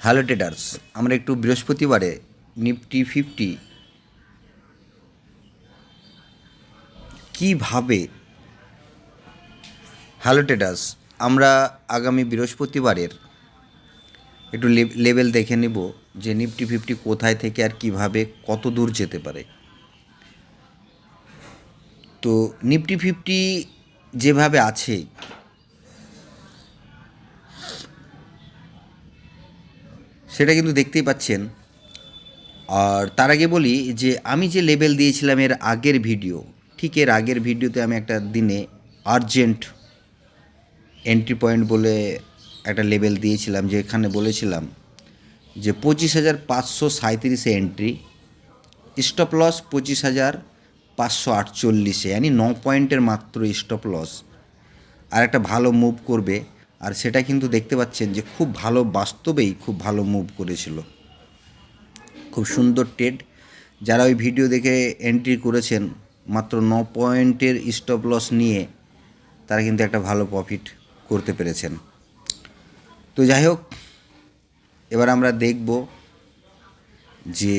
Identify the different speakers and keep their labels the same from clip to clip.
Speaker 1: Hello traders, আমরা একটু বৃহস্পতিবারে নিফটি 50 কীভাবে হ্যালো ট্রেডার্স আমরা আগামী বৃহস্পতিবারের একটু লেভেল দেখে নেব যে নিফটি 50 কোথায় থেকে আর কিভাবে কত দূর যেতে পারে। তো নিফটি 50 যেভাবে আছে সেটা কিন্তু দেখতেই পাচ্ছেন। আর তার আগে বলি যে আমি যে লেভেল দিয়েছিলাম এর আগের ভিডিও, ঠিক এর আগের ভিডিওতে আমি একটা দিনে আর্জেন্ট এন্ট্রি পয়েন্ট বলে একটা লেভেল দিয়েছিলাম, যেখানে বলেছিলাম যে 25,537-এ এন্ট্রি, স্টপ লস 25,548, यानी 9 পয়েন্টের মাত্র স্টপ লস, আর একটা ভালো মুভ করবে। আর সেটা কিন্তু দেখতে পাচ্ছেন যে খুব ভালো, বাস্তবেই খুব ভালো মুভ করেছিল, খুব সুন্দর ট্রেড। যারা ওই ভিডিও দেখে এন্ট্রি করেছেন মাত্র 9 পয়েন্টের স্টপ লস নিয়ে, তারা কিন্তু একটা ভালো প্রফিট করতে পেরেছেন। তো যাই হোক, এবার আমরা দেখব যে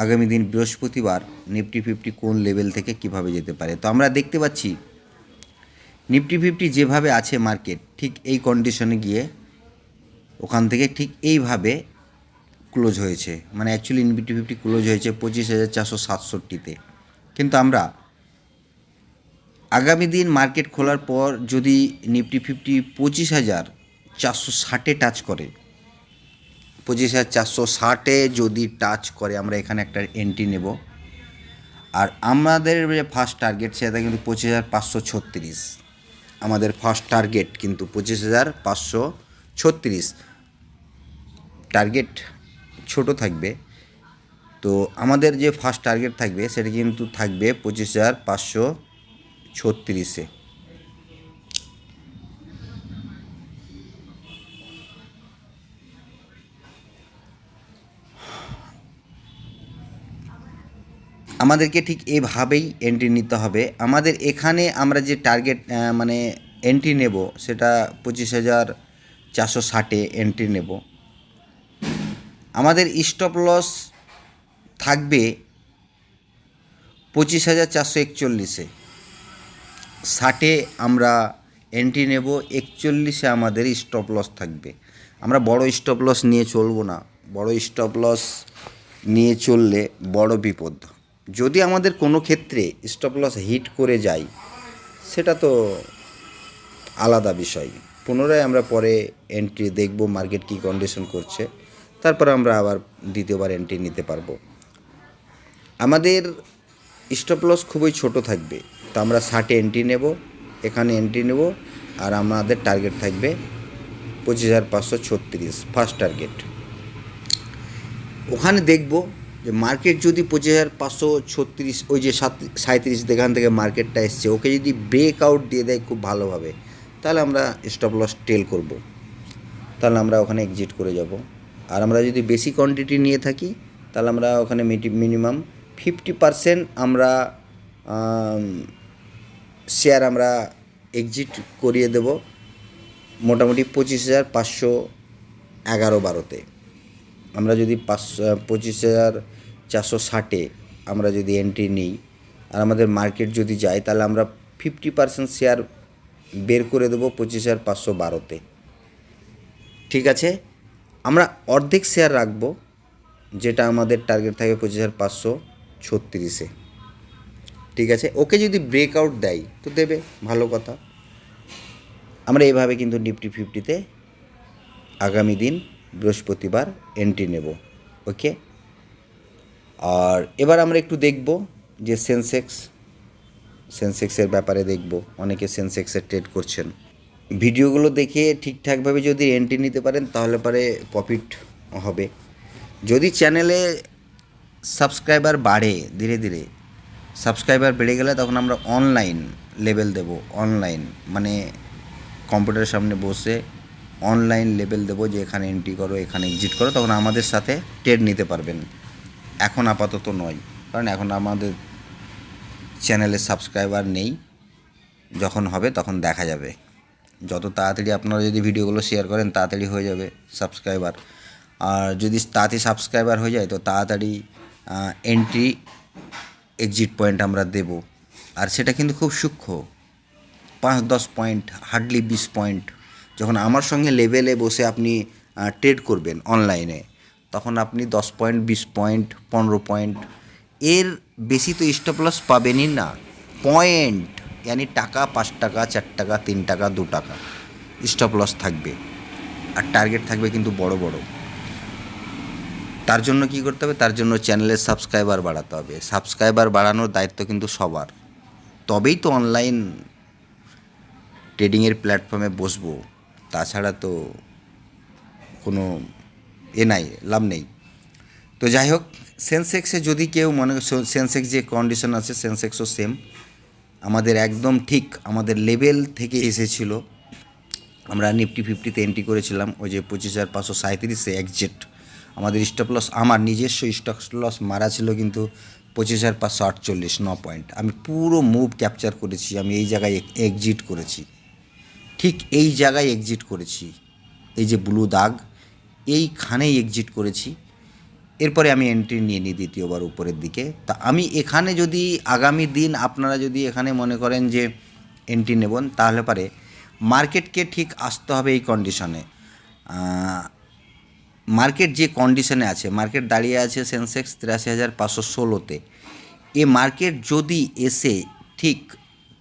Speaker 1: আগামী দিন বৃহস্পতিবার নিফটি 50 কোন লেভেল থেকে কিভাবে যেতে পারে। তো আমরা দেখতে পাচ্ছি নিফটি 50 যেভাবে আছে মার্কেট, ঠিক এই কন্ডিশনে গিয়ে ওখান থেকে ঠিক এইভাবে ক্লোজ হয়েছে। মানে অ্যাকচুয়ালি নিফটি 50 ক্লোজ হয়েছে 25,467-তে। কিন্তু আমরা আগামী দিন মার্কেট খোলার পর যদি নিফটি 50 25,460-এ টাচ করে, 25,460-এ যদি টাচ করে, আমরা এখানে একটা এন্ট্রি নেব। আর আমাদের যে ফার্স্ট টার্গেট সেটা কিন্তু 25,536, আমাদের ফার্স্ট টার্গেট কিন্তু 25,536। টার্গেট ছোট থাকবে, তো আমাদের যে ফার্স্ট টার্গেট থাকবে সেটা কিন্তু থাকবে 25,536-এ। আমাদেরকে ঠিক এভাবেই এন্ট্রি নিতে হবে। আমাদের এখানে আমরা যে টার্গেট মানে এন্ট্রি নেব সেটা 25,460-এ এন্ট্রি নেব। আমাদের স্টপ লস থাকবে 25,441-এ। 60-এ আমরা এন্ট্রি নেব, 41-এ আমাদের স্টপ লস থাকবে। আমরা বড় স্টপ লস নিয়ে চলবো না, বড় স্টপ লস নিয়ে চললে বড় বিপদ। যদি আমাদের কোনো ক্ষেত্রে স্টপ লস হিট করে যায় সেটা তো আলাদা বিষয়, পুনরায় আমরা পরে এন্ট্রি দেখব মার্কেট কী কন্ডিশন করছে, তারপর আমরা আবার দ্বিতীয়বার এন্ট্রি নিতে পারবো। আমাদের স্টপ লস খুবই ছোট থাকবে, তো আমরা 60-এ এন্ট্রি নেব, এখানে এন্ট্রি নেব। আর আমাদের টার্গেট থাকবে 25,536 ফার্স্ট টার্গেট। ওখানে দেখব যে মার্কেট যদি 25,536, ওই যে 37 দেখান থেকে মার্কেটটা এসছে, ওকে যদি ব্রেক আউট দিয়ে দেয় খুব ভালোভাবে, তাহলে আমরা স্টপ লস টেল করব, তাহলে আমরা ওখানে এক্সিট করে যাব। আর আমরা যদি বেশি কোয়ান্টিটি নিয়ে থাকি তাহলে আমরা ওখানে মিনিমাম 50% আমরা শেয়ার আমরা এক্সিট করিয়ে দেব, মোটামুটি 25,511-12-তে। আমরা যদি 25,460-এ আমরা যদি এন্ট্রি নিই আর আমাদের মার্কেট যদি যায়, তাহলে আমরা 50% শেয়ার বের করে দেবো 25,512-তে। ঠিক আছে, আমরা অর্ধেক শেয়ার রাখবো, যেটা আমাদের টার্গেট থাকে 25,536-এ। ঠিক আছে, ওকে যদি ব্রেকআউট দেয় তো দেবে, ভালো কথা। আমরা এইভাবে কিন্তু নিফটি 50-তে আগামী দিন বৃহস্পতিবার এন্ট্রি নেব। ওকে, আর এবার আমরা একটু দেখব যে সেন্সেক্সের ব্যাপারে দেখব। অনেকে সেন্সেক্সের ট্রেড করছেন, ভিডিওগুলো দেখে ঠিকঠাকভাবে যদি এন্ট্রি নিতে পারেন তাহলে পরে প্রফিট হবে। যদি চ্যানেলে সাবস্ক্রাইবার বাড়ে, ধীরে ধীরে সাবস্ক্রাইবার বেড়ে গেলে তখন আমরা অনলাইন লেভেল দেব। অনলাইন মানে কম্পিউটারের সামনে বসে অনলাইন লেভেল দেবো যে এখানে এন্ট্রি করো, এখানে এক্সিট করো, তখন আমাদের সাথে ট্রেড নিতে পারবেন। এখন আপাতত নয়, কারণ এখন আমাদের চ্যানেলে সাবস্ক্রাইবার নেই। যখন হবে তখন দেখা যাবে। যত তাড়াতাড়ি আপনারা যদি ভিডিওগুলো শেয়ার করেন তাড়াতাড়ি হয়ে যাবে সাবস্ক্রাইবার। আর যদি তাড়াতাড়ি সাবস্ক্রাইবার হয়ে যায় তো তাড়াতাড়ি এন্ট্রি এক্সিট পয়েন্ট আমরা দেব। আর সেটা কিন্তু খুব সূক্ষ্ম, 5-10 পয়েন্ট, হার্ডলি 20 পয়েন্ট। যখন আমার সঙ্গে লেভেলে বসে আপনি ট্রেড করবেন অনলাইনে, তখন আপনি 10 পয়েন্ট, 20 পয়েন্ট, 15 পয়েন্ট, এর বেশি তো স্টপ লস পাবেনই না। পয়েন্ট यानी টাকা, 5 টাকা, 4 টাকা, 3 টাকা, 2 টাকা স্টপ লস থাকবে। আর টার্গেট থাকবে কিন্তু বড় বড়। তার জন্য কী করতে হবে? তার জন্য চ্যানেলের সাবস্ক্রাইবার বাড়াতে হবে। সাবস্ক্রাইবার বাড়ানোর দায়িত্ব কিন্তু সবার। তবেই তো অনলাইন ট্রেডিংয়ের প্ল্যাটফর্মে বসবো, তাছাড়া তো কোনো নাই, লাভ নেই। তো যাই হোক, সেন্সেক্সে যদি কেউ মনে, সেন্সেক্স যে কন্ডিশন আছে সেন্সেক্সও সেম আমাদের একদম ঠিক আমাদের লেভেল থেকে এসেছিল। আমরা নিফটি 50-তে এন্ট্রি করেছিলাম, ওই যে 25,537-এ এক্সিট। আমাদের স্টপ লস, আমার নিজস্ব স্টপ লস মারা ছিল কিন্তু 25,548, 9 পয়েন্ট। আমি পুরো মুভ ক্যাপচার করেছি, আমি এই জায়গায় এক্সিট করেছি, ঠিক এই জায়গায় এক্সিট করেছি, এই যে ব্লু দাগ এইখানেই এক্সিট করেছি। এরপরে আমি এন্ট্রি নিয়ে নিই দ্বিতীয়বার উপরের দিকে। তা আমি এখানে যদি আগামী দিন আপনারা যদি এখানে মনে করেন যে এন্ট্রি নেবেন, তাহলে পারে মার্কেটকে ঠিক আসতে হবে এই কন্ডিশনে। মার্কেট যে কন্ডিশনে আছে, মার্কেট দাঁড়িয়ে আছে সেন্সেক্স 83,516-তে। এ মার্কেট যদি এসে ঠিক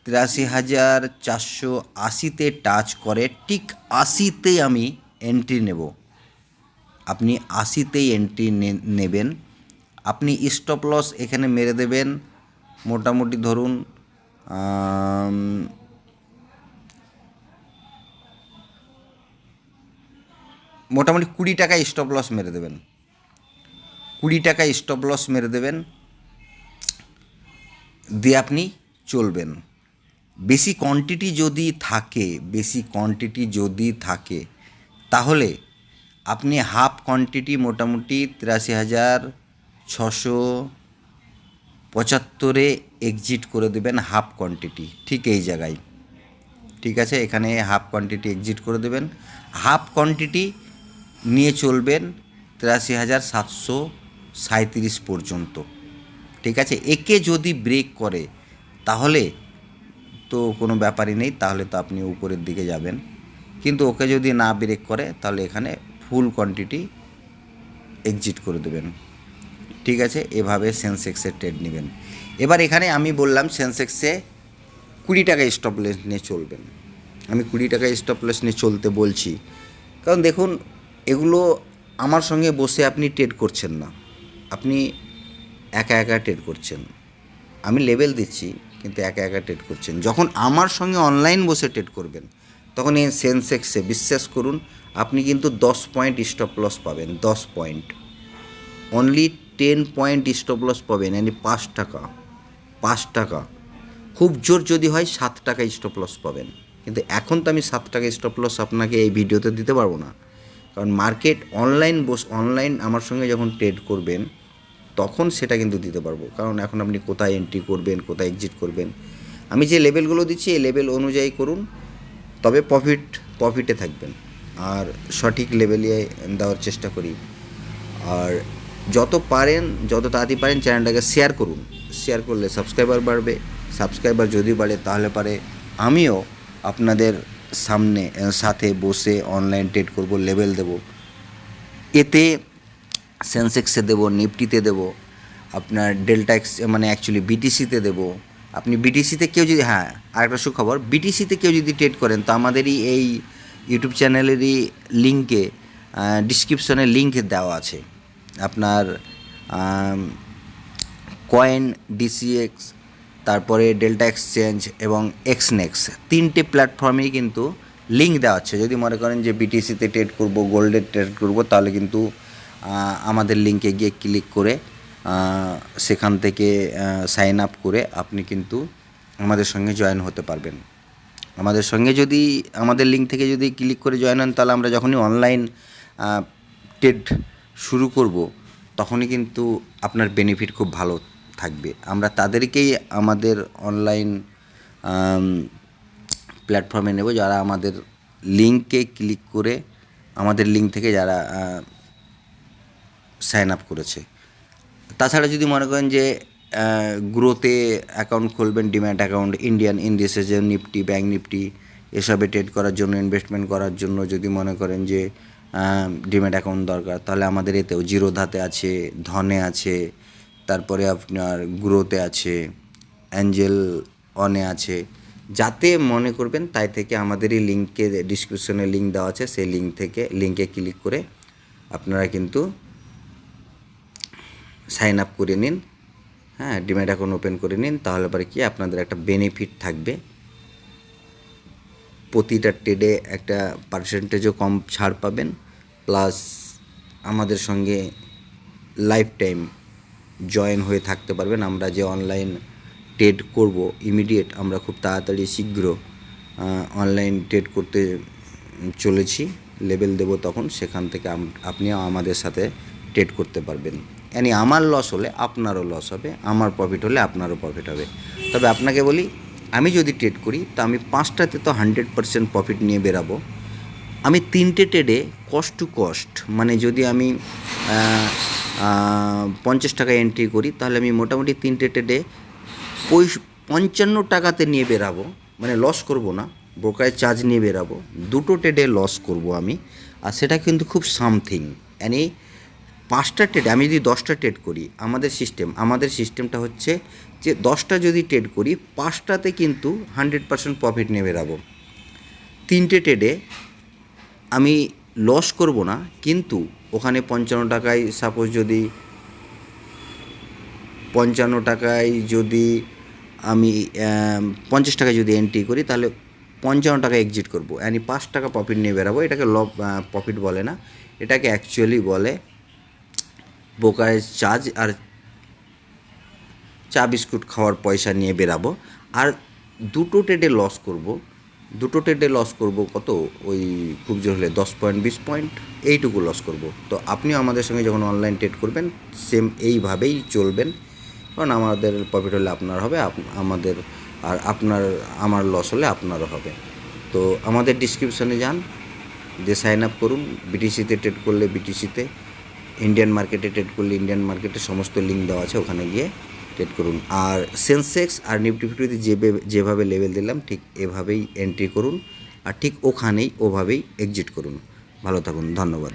Speaker 1: 83,480-তে টাচ করে, ঠিক 80-তে আমি এন্ট্রি নেব। আপনি 80-তেই এন্ট্রি নেবেন। আপনি স্টপ লস এখানে মেরে দেবেন মোটামুটি ধরুন মোটামুটি 20 টাকায় স্টপ লস মেরে দেবেন, 20 টাকায় স্টপ লস মেরে দেবেন, দিয়ে আপনি চলবেন। বেশি কোয়ান্টিটি যদি থাকে তাহলে আপনি হাফ কোয়ান্টিটি মোটামুটি 83,675-এ এক্সিট করে দেবেন, হাফ কোয়ান্টিটি ঠিক এই জায়গায়। ঠিক আছে, এখানে হাফ কোয়ান্টিটি এক্সিট করে দেবেন, হাফ কোয়ান্টিটি নিয়ে চলবেন 83,737 পর্যন্ত। ঠিক আছে, একে যদি ব্রেক করে তাহলে তো কোনো ব্যাপারই নেই, তাহলে তো আপনি উপরের দিকে যাবেন। কিন্তু ওকে যদি না ব্রেক করে তাহলে এখানে ফুল কোয়ান্টিটি এক্সিট করে দেবেন। ঠিক আছে, এভাবে সেন্সেক্সের ট্রেড নেবেন। এবার এখানে আমি বললাম সেন্সেক্সে 20 টাকা স্টপ লস নিয়ে চলবেন। আমি 20 টাকা স্টপ লস নিয়ে চলতে বলছি কারণ দেখুন, এগুলো আমার সঙ্গে বসে আপনি ট্রেড করছেন না, আপনি একা একা ট্রেড করছেন। আমি লেভেল দিচ্ছি কিন্তু একা একা ট্রেড করছেন। যখন আমার সঙ্গে অনলাইন বসে ট্রেড করবেন তখন এই সেন্সেক্সে বিশ্বাস করুন আপনি কিন্তু 10 পয়েন্ট স্টপ লস পাবেন, 10 point, only 10 point stop loss পাবেন, মানে 5 টাকা, 5 টাকা, খুব জোর যদি হয় 7 টাকা স্টপ লস পাবেন। কিন্তু এখন তো আমি 7 টাকা স্টপ লস আপনাকে এই ভিডিওতে দিতে পারবো না, কারণ মার্কেট অনলাইন আমার সঙ্গে যখন ট্রেড করবেন তখন সেটা কিন্তু দিতে পারবো। কারণ এখন আপনি কোথায় এন্ট্রি করবেন, কোথায় এক্সিট করবেন, আমি যে লেভেলগুলো দিচ্ছি এই লেভেল অনুযায়ী করুন, তবে প্রফিটে থাকবেন। আর সঠিক লেভেলে দেওয়ার চেষ্টা করি। আর যত তাড়াতাড়ি পারেন চ্যানেলটাকে শেয়ার করুন, শেয়ার করলে সাবস্ক্রাইবার বাড়বে, সাবস্ক্রাইবার যদি বাড়ে তাহলে পারে আমিও আপনাদের সাথে বসে অনলাইন ট্রেড করব, লেভেল দেব। এতে সেন্সেক্সে দেব, নিফটিতে দেব, আপনার ডেল্টা মানে অ্যাকচুয়ালি বিটিসিতে দেব। আপনি বিটিসিতে কেউ যদি, হ্যাঁ আরেকটা সুখবর, বিটিসিতে কেউ যদি ট্রেড করেন তো আমাদেরই এই ইউটিউব চ্যানেলেরই লিঙ্কে ডিসক্রিপশনে লিঙ্ক দেওয়া আছে। আপনার কয়েন, ডিসিএক্স, তারপরে ডেল্টা এক্সচেঞ্জ এবং এক্সনেক্স, 3টে প্ল্যাটফর্মেই কিন্তু লিঙ্ক দেওয়া আছে। যদি মনে করেন যে বিটিসিতে ট্রেড করব, গোল্ডে ট্রেড করব, তাহলে কিন্তু আমাদের লিঙ্কে গিয়ে ক্লিক করে সেখান থেকে সাইন আপ করে আপনি কিন্তু আমাদের সঙ্গে জয়েন হতে পারবেন। আমাদের লিঙ্ক থেকে যদি ক্লিক করে জয়েন হন তাহলে আমরা যখনই অনলাইন ট্রেড শুরু করব তখনই কিন্তু আপনার বেনিফিট খুব ভালো থাকবে। আমরা তাদেরকেই আমাদের অনলাইন প্ল্যাটফর্মে নেব যারা আমাদের লিঙ্কে ক্লিক করে, আমাদের লিঙ্ক থেকে যারা সাইন আপ করেছে। তাছাড়া যদি মনে করেন যে গ্রোতে অ্যাকাউন্ট খুলবেন, ডিম্যাট অ্যাকাউন্ট, ইন্ডিয়ান ইন্ডিসেসে, নিফটি, ব্যাঙ্ক নিফটি এসবে ট্রেড করার জন্য, ইনভেস্টমেন্ট করার জন্য যদি মনে করেন যে ডিম্যাট অ্যাকাউন্ট দরকার, তাহলে আমাদের এতেও জিরোধাতে আছে, ধনে আছে, তারপরে আপনার গ্রোতে আছে, অ্যাঞ্জেল অনে আছে। যাতে মনে করবেন তাই থেকে আমাদের এই লিঙ্কে, ডিসক্রিপশনে লিঙ্ক দেওয়া আছে, সেই লিঙ্কে ক্লিক করে আপনারা কিন্তু সাইন আপ করে নিন, হ্যাঁ, ডিম্যাট অ্যাকাউন্ট ওপেন করে নিন। তাহলে পরে কি আপনাদের একটা বেনিফিট থাকবে, প্রতিটা ট্রেডে একটা পার্সেন্টেজও কম ছাড় পাবেন, প্লাস আমাদের সঙ্গে লাইফ টাইম জয়েন হয়ে থাকতে পারবেন। আমরা যে অনলাইন ট্রেড করব ইমিডিয়েট, আমরা খুব তাড়াতাড়ি শীঘ্র অনলাইন ট্রেড করতে চলেছি, লেভেল দেব তখন, সেখান থেকে আপনিও আমাদের সাথে ট্রেড করতে পারবেন। মানে আমার লস হলে আপনারও লস হবে, আমার প্রফিট হলে আপনারও প্রফিট হবে। তবে আপনাকে বলি, আমি যদি ট্রেড করি তা আমি 5টাতে তো 100% প্রফিট নিয়ে বেরাবো। আমি 3টে ট্রেডে কস্ট টু কস্ট, মানে যদি আমি 50 টাকা এন্ট্রি করি, তাহলে আমি মোটামুটি 3টে ট্রেডে 55 টাকাতে নিয়ে বেরাবো, মানে লস করব না, ব্রোকারেজ চার্জ নিয়ে বেরাবো। 2টো ট্রেডে লস করব আমি, আর সেটা কিন্তু খুব সামথিং। মানে 5টা ট্রেড, আমি যদি 10টা ট্রেড করি, আমাদের সিস্টেমটা হচ্ছে যে 10টা যদি ট্রেড করি, 5টাতে কিন্তু 100% প্রফিট নিয়ে বেরাবো। 3টে ট্রেডে আমি লস করব না, কিন্তু ওখানে 55 টাকায় সাপোজ যদি 55 টাকায় যদি আমি 50 টাকায় যদি এন্ট্রি করি, তাহলে 55 টাকা এক্সিট করব, মানে 5 টাকা প্রফিট নিয়ে বেরাবো। এটাকে প্রফিট বলে না, এটাকে অ্যাকচুয়ালি বলে ব্রোকারেজ চার্জ আর চা বিস্কুট খাওয়ার পয়সা নিয়ে বেরাবো। আর 2টো ট্রেডে লস করব কত, ওই খুব জোর হলে 10 পয়েন্ট 20 পয়েন্ট এইটুকু লস করব। তো আপনিও আমাদের সঙ্গে যখন অনলাইন ট্রেড করবেন, সেম এইভাবেই চলবেন, কারণ আমাদের প্রফিট হলে আপনার হবে, আমার লস হলে আপনারও হবে। তো আমাদের ডিসক্রিপশনে যান, যে সাইন আপ করুন। বিটিসিতে ট্রেড করলে বিটিসিতে, ইন্ডিয়ান মার্কেটে ট্রেড করলে ইন্ডিয়ান মার্কেটে, সমস্ত লিঙ্ক দেওয়া আছে, ওখানে গিয়ে ট্রেড করুন। আর সেন্সেক্স আর নিফটি ফিফটিতে যেভাবে লেভেল দিলাম ঠিক এভাবেই এন্ট্রি করুন, আর ঠিক ওভাবেই এক্সিট করুন। ভালো থাকুন, ধন্যবাদ।